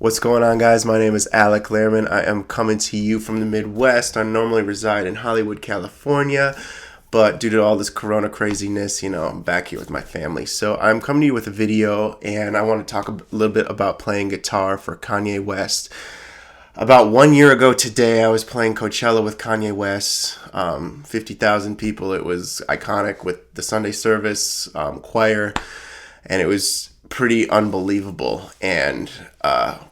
What's going on, guys? My name is Alec Lehrman. I am coming to you from the Midwest. I normally reside in Hollywood, California, but due to all this corona craziness, I'm back here with my family. So I'm coming to you with a video, and I want to talk a little bit about playing guitar for Kanye West. About 1 year ago today, I was playing Coachella with Kanye West. 50,000 people. It was iconic with the Sunday service choir, and it was pretty unbelievable, and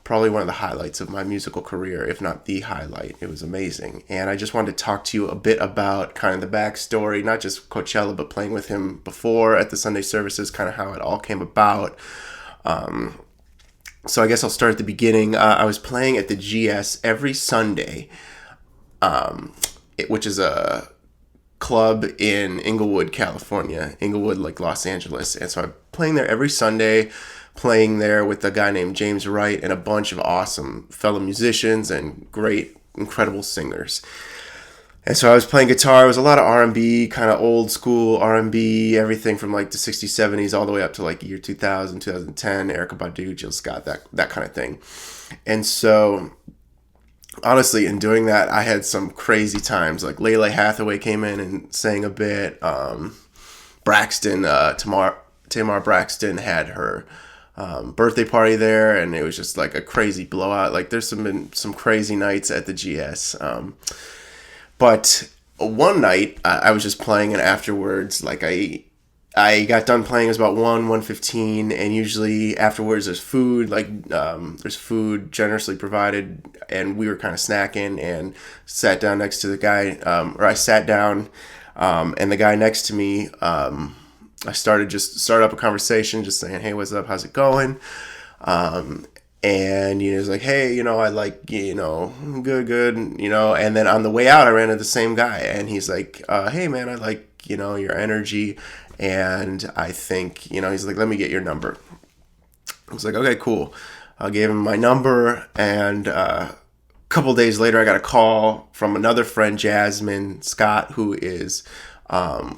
probably one of the highlights of my musical career, if not the highlight. It was amazing, and I just wanted to talk to you a bit about kind of the backstory, not just Coachella, but playing with him before at the Sunday services, kind of how it all came about. So I guess I'll start at the beginning. I was playing at the GS every Sunday, which is a club in Inglewood, California. Inglewood, like Los Angeles. And so I'm playing there every Sunday, playing there with a guy named James Wright and a bunch of awesome fellow musicians and great, incredible singers. And so I was playing guitar. It was a lot of R&B, kind of old school R&B, everything from like the 60s, 70s, all the way up to like year 2000, 2010, Erykah Badu, Jill Scott, that kind of thing. And so honestly, in doing that, I had some crazy times. Like Layla Hathaway came in and sang a bit. Braxton, Tamar Braxton had her birthday party there, and it was just like a crazy blowout. Like there's been some crazy nights at the GS. But one night I was just playing, and afterwards, like I got done playing. It was about 1:15, and usually afterwards there's food, there's food generously provided, and we were kind of snacking and sat down next to the guy, or I sat down, and the guy next to me, I started up a conversation, just saying, hey, what's up, how's it going? And he was like, hey, I like, good, and then on the way out, I ran into the same guy, and he's like, hey man, I like, your energy. And I think, he's like, let me get your number. I was like, okay, cool. I gave him my number, and a couple days later, I got a call from another friend, Jasmine Scott, who is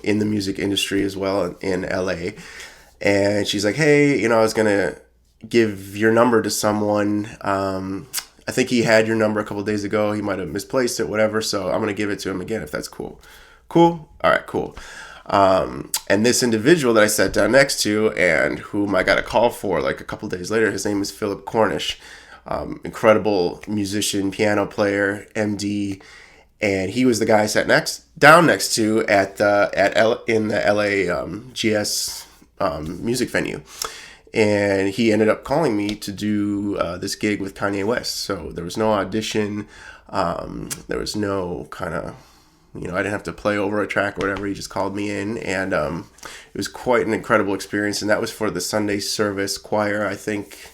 in the music industry as well in LA. And she's like, hey, I was going to give your number to someone. I think he had your number a couple days ago. He might have misplaced it, whatever. So I'm going to give it to him again, if that's cool. Cool? All right, cool. And this individual that I sat down next to and whom I got a call for like a couple days later, his name is Philip Cornish, incredible musician, piano player, MD, and he was the guy I sat down next to in the LA GS music venue. And he ended up calling me to do this gig with Kanye West. So there was no audition. There was no kind of, I didn't have to play over a track or whatever. He just called me in, and it was quite an incredible experience. And that was for the Sunday service choir, I think,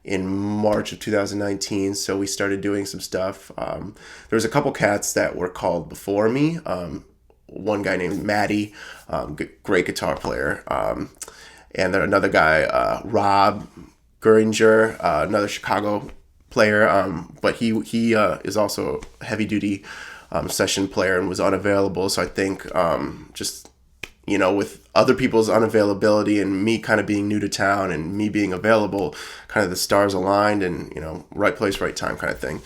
in March of 2019. So we started doing some stuff. There was a couple cats that were called before me. One guy named Maddie, great guitar player. And then another guy, Rob Guringer, another Chicago player. But he is also a heavy-duty session player and was unavailable. So I think with other people's unavailability and me kind of being new to town and me being available, kind of the stars aligned and, right place, right time kind of thing.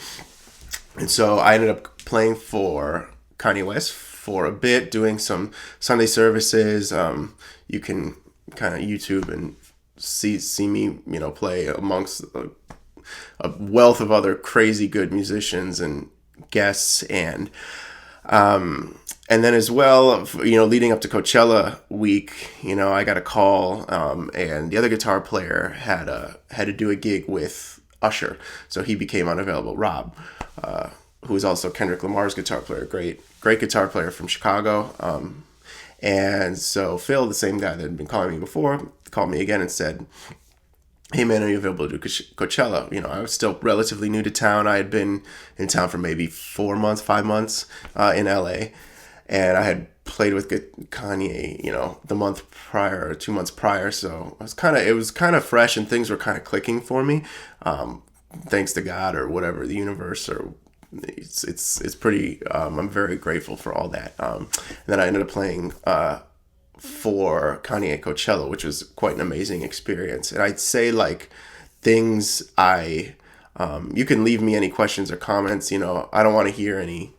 And so I ended up playing for Kanye West for a bit, doing some Sunday services. You can kind of YouTube and see me, play amongst a wealth of other crazy good musicians and guests, and then as well, leading up to Coachella week, I got a call, and the other guitar player had to do a gig with Usher, so he became unavailable. Rob, who is also Kendrick Lamar's guitar player, great guitar player from Chicago, and so Phil, the same guy that had been calling me before, called me again and said, hey man, are you available to do Coachella? I was still relatively new to town. I had been in town for maybe 5 months in LA. And I had played with Kanye, the month prior or 2 months prior. So it was kind of fresh, and things were kind of clicking for me. Thanks to God or whatever, the universe, or it's pretty, I'm very grateful for all that. And then I ended up playing for Kanye at Coachella, which was quite an amazing experience. And I'd say things I You can leave me any questions or comments. I don't want to hear any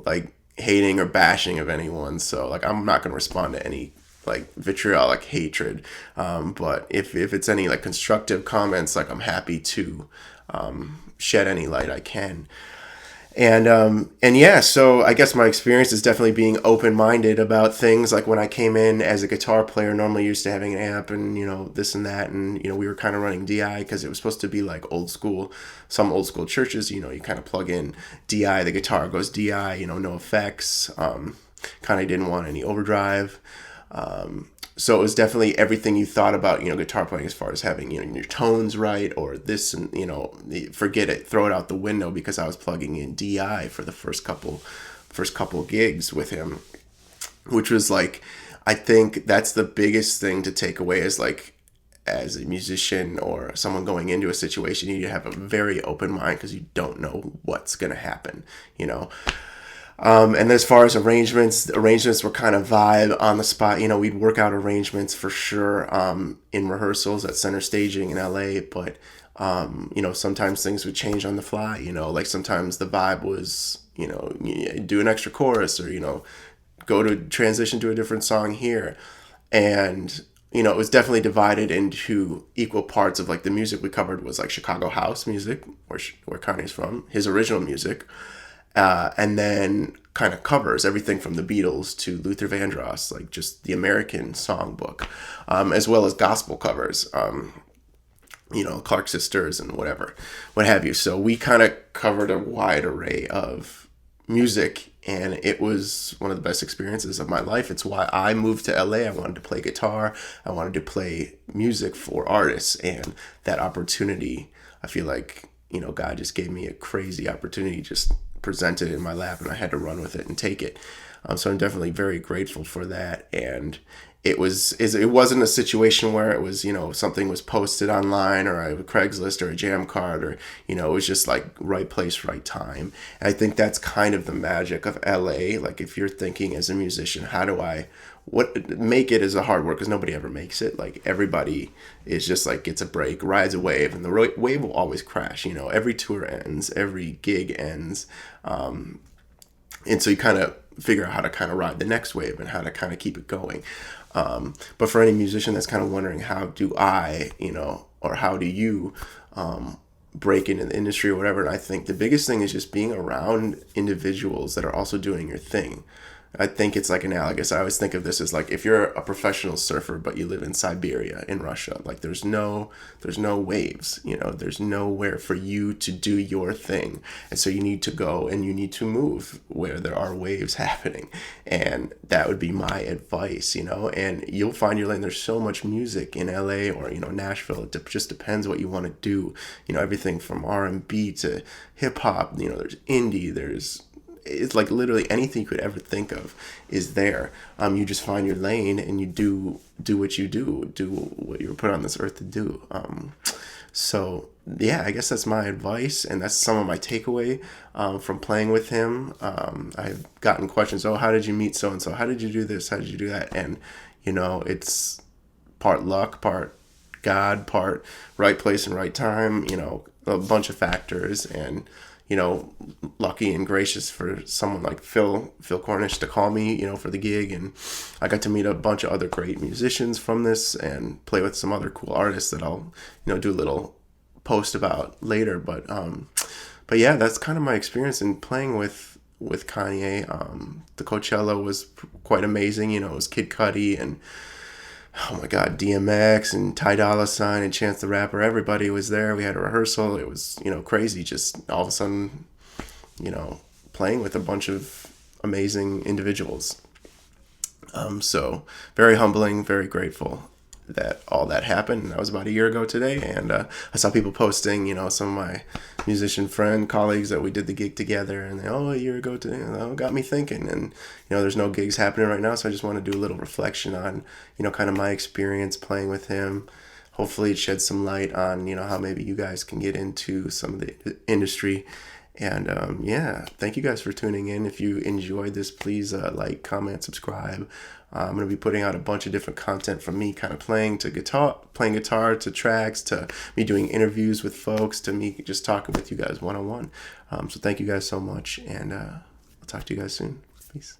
like hating or bashing of anyone. So like I'm not going to respond to any like vitriolic hatred. But if it's any like constructive comments, like I'm happy to shed any light I can. And yeah, so I guess my experience is definitely being open-minded about things. Like when I came in as a guitar player, normally used to having an amp and this and that, and we were kind of running DI because it was supposed to be like old school. Some old school churches, you kind of plug in DI, the guitar goes DI, no effects. Kind of didn't want any overdrive. So it was definitely everything you thought about, guitar playing as far as having, your tones right or this and, forget it, throw it out the window because I was plugging in DI for the first couple gigs with him, which was like, I think that's the biggest thing to take away is like, as a musician or someone going into a situation, you need to have a very open mind because you don't know what's going to happen, And as far as arrangements were kind of vibe on the spot. We'd work out arrangements for sure in rehearsals at Center Staging in LA. But, sometimes things would change on the fly. Like sometimes the vibe was, do an extra chorus or, go to transition to a different song here. And, it was definitely divided into equal parts of like the music we covered was like Chicago house music, where Kanye's from, his original music. And then kind of covers everything from the Beatles to Luther Vandross, like just the American songbook, as well as gospel covers, Clark Sisters and what have you. So we kind of covered a wide array of music, and it was one of the best experiences of my life. It's why I moved to LA. I wanted to play guitar. I wanted to play music for artists, and that opportunity, I feel like, God just gave me a crazy opportunity, just presented it in my lap, and I had to run with it and take it. So I'm definitely very grateful for that. And it wasn't a situation where it was, something was posted online or a Craigslist or a jam card or, it was just like right place, right time. And I think that's kind of the magic of LA. Like if you're thinking as a musician, make it is a hard work because nobody ever makes it. Like everybody is just like gets a break, rides a wave, and the wave will always crash. Every tour ends, every gig ends. And so you kind of figure out how to kind of ride the next wave and how to kind of keep it going. But for any musician that's kind of wondering, how do I, or how do you break into the industry or whatever, and I think the biggest thing is just being around individuals that are also doing your thing. I think it's like analogous. I always think of this as like if you're a professional surfer, but you live in Siberia in Russia, like there's no waves, there's nowhere for you to do your thing. And so you need to go and you need to move where there are waves happening. And that would be my advice, and you'll find your lane. There's so much music in LA or, Nashville. It just depends what you want to do. Everything from R&B to hip hop, there's indie, it's like literally anything you could ever think of is there. You just find your lane and you do what you do what you were put on this earth to do. So yeah, I guess that's my advice, and that's some of my takeaway from playing with him. I've gotten questions, how did you meet so-and-so? How did you do this? How did you do that? And, it's part luck, part God, part right place and right time, a bunch of factors. And lucky and gracious for someone like Phil Cornish to call me, for the gig. And I got to meet a bunch of other great musicians from this and play with some other cool artists that I'll, do a little post about later. But yeah, that's kind of my experience in playing with Kanye. The Coachella was quite amazing. It was Kid Cudi and, oh my God, DMX and Ty Dolla $ign and Chance the Rapper. Everybody was there. We had a rehearsal. It was, crazy. Just all of a sudden, playing with a bunch of amazing individuals. So very humbling, very grateful that all that happened. And that was about a year ago today. And I saw people posting, some of my musician friend colleagues that we did the gig together, and they, a year ago today, got me thinking. And there's no gigs happening right now, so I just want to do a little reflection on kind of my experience playing with him. Hopefully it sheds some light on how maybe you guys can get into some of the industry And yeah, thank you guys for tuning in. If you enjoyed this, please like, comment, subscribe. I'm going to be putting out a bunch of different content from me kind of playing guitar to tracks, to me doing interviews with folks, to me just talking with you guys one-on-one. So thank you guys so much, and I'll talk to you guys soon. Peace.